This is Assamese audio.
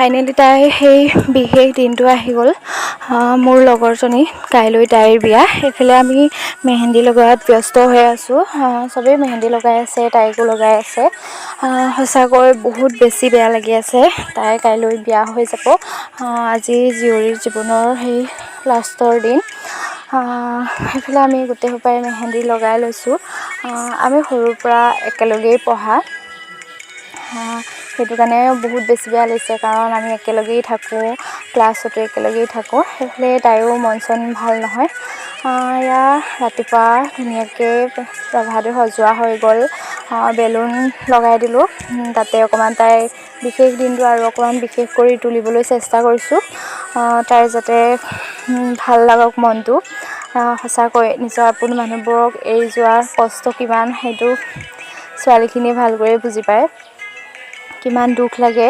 ফাইনেলি তাই সেই বিশেষ দিনটো আহি গ'ল। মোৰ লগৰজনী কাইলৈ তাইৰ বিয়া। এইফালে আমি মেহেন্দি লগোৱাত ব্যস্ত হৈ আছোঁ। চবেই মেহেন্দি লগাই আছে, তাইকো লগাই আছে। সঁচাকৈ বহুত বেছি বেয়া লাগি আছে। তাই কাইলৈ বিয়া হৈ যাব। আজি জীয়ৰীৰ জীৱনৰ সেই লাষ্টৰ দিন। সেইফালে আমি গোটেইসোপাই মেহেন্দি লগাই লৈছোঁ। আমি সৰুৰ পৰা একেলগেই পঢ়া, সেইটো কাৰণে বহুত বেছি বেয়া লাগিছে, কাৰণ আমি একেলগেই থাকোঁ, ক্লাছতো একেলগেই থাকোঁ। সেইফালে তাইৰো মন চন ভাল নহয়। এয়া ৰাতিপুৱা ধুনীয়াকৈ ৰভাটো সজোৱা হৈ গ'ল। বেলুন লগাই দিলোঁ। তাতে অকণমান তাইৰ বিশেষ দিনটো আৰু অকণমান বিশেষ কৰি তুলিবলৈ চেষ্টা কৰিছোঁ। তাইৰ যাতে ভাল লাগক মনটো। সঁচাকৈ নিজৰ আপোন মানুহবোৰক এৰি যোৱা কষ্ট কিমান, সেইটো ছোৱালীখিনিয়ে ভালকৈয়ে বুজি পায়, কিমান দুখ লাগে।